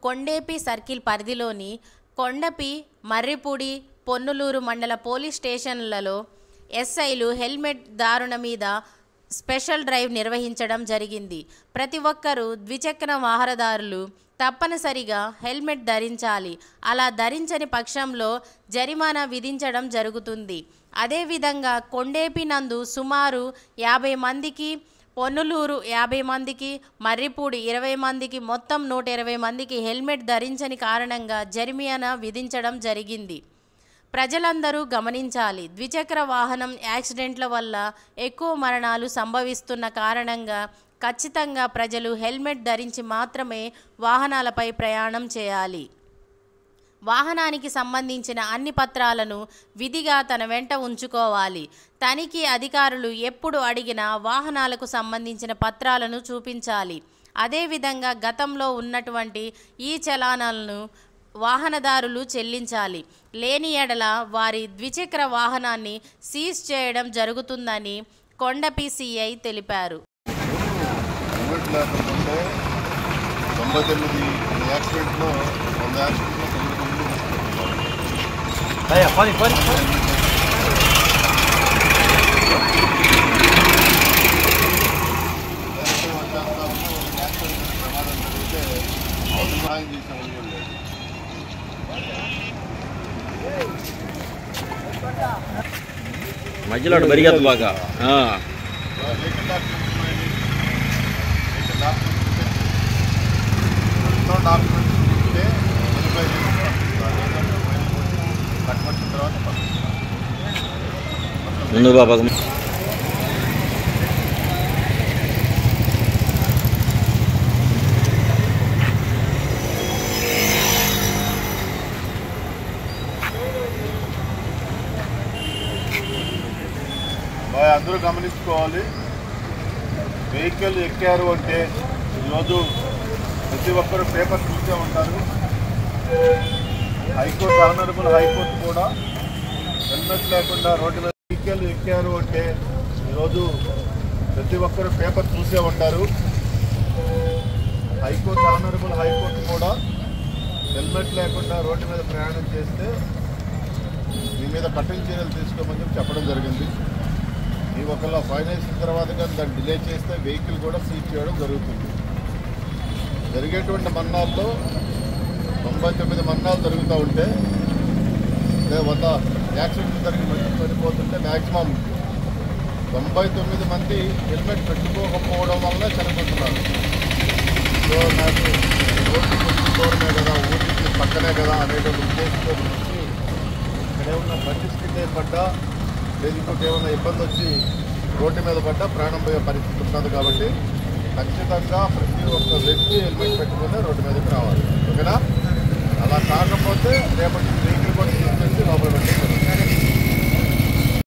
Kondepi circle పరిధిలోని కొండపి, మర్రిపూడి, పొన్నులూరు మండల police స్టేషన్లలో ఎస్ఐలు హెల్మెట్ దారుణ మీద స్పెషల్ డ్రైవ్ నిర్వహించడం జరిగింది. ప్రతి ఒక్కరూ ద్విచక్ర వాహనదారులు తప్పనిసరిగా హెల్మెట్ ధరించాలి. అలా ధరించని పక్షంలో జరిమానా విధించడం జరుగుతుంది. అదేవిధంగా కొండేపి నందు సుమారు 50 మందికి, పొన్నులూరు 50 మందికి, మర్రిపూడి 20 మందికి, మొత్తం 120 మందికి హెల్మెట్ ధరించని కారణంగా జరిమానా విధించడం జరిగింది. ప్రజలందరూ గమనించాలి. ద్విచక్ర వాహనం యాక్సిడెంట్ల వల్ల ఎక్కువ మరణాలు సంభవిస్తున్న కారణంగా ఖచ్చితంగా ప్రజలు హెల్మెట్ ధరించి మాత్రమే వాహనాలపై ప్రయాణం చేయాలి. వాహనానికి సంబంధించిన అన్ని పత్రాలను విధిగా తన వెంట ఉంచుకోవాలి. తనిఖీ అధికారులు ఎప్పుడు అడిగినా వాహనాలకు సంబంధించిన పత్రాలను చూపించాలి. అదేవిధంగా గతంలో ఉన్నటువంటి ఈ చలానాలను వాహనదారులు చెల్లించాలి. లేని ఎడల వారి ద్విచక్ర వాహనాన్ని సీజ్ చేయడం జరుగుతుందని కొండపి సిఐ తెలిపారు. 99 యాక్సిడెంట్లో 100 యాక్సిడెంట్లో ప్రమాదం జరిగితే సహాయం చేసే వాళ్ళు లేదు. మధ్యలో బరిగదు బాగా డాక్యుమెంట్స్ ఉంటే కట్టుబడిన తర్వాత ముందు బాబా అందరూ గమనించుకోవాలి. వెహికల్ ఎక్కారు అంటే ఈరోజు ప్రతి ఒక్కరు పేపర్ చూసే ఉంటారు. హైకోర్టు, ఆనరబుల్ హైకోర్టు కూడా హెల్మెట్ లేకుండా రోడ్డు మీద వెహికల్ ఎక్కారు అంటే ఈరోజు ప్రతి ఒక్కరు పేపర్ చూసే ఉంటారు. హైకోర్టు, ఆనరబుల్ హైకోర్టు కూడా హెల్మెట్ లేకుండా రోడ్డు మీద ప్రయాణం చేస్తే మీ మీద కఠిన చర్యలు తీసుకోమని చెప్పడం జరిగింది. మీ ఒకళ్ళ ఫైన్ వేసిన తర్వాత కానీ దాన్ని డిలే చేస్తే వెహికల్ కూడా సీజ్ చేయడం జరుగుతుంది. జరిగేటువంటి మరణాల్లో 99 మరణాలు జరుగుతూ ఉంటే 100 యాక్సిడెంట్లు జరిగి చనిపోతుంటే మ్యాక్సిమం 99 మంది హెల్మెట్ పెట్టుకోకపోవడం వల్ల చనిపోతున్నారు. సో నాకు రోడ్డుకి వచ్చి దూరమే కదా, ఊరికి పక్కనే కదా అనేటువంటి ఉద్దేశంతో వచ్చి ఇక్కడ ఏమన్నా బండి స్కిడ్ పడ్డా లేదు ఇంకొక ఏమైనా ఇబ్బంది వచ్చి రోడ్డు మీద పడ్డా ప్రాణం పోయే పరిస్థితి ఉంటుంది. కాబట్టి ఖచ్చితంగా ప్రతి ఒక్క వ్యక్తి హెల్మెట్ పెట్టుకుని రోడ్డు మీదకి రావాలి. ఓకేనా? అలా కాకపోతే రేపటి వెహికల్ కూడా తీసుకొచ్చి లోపల పెట్టుకోవాలి.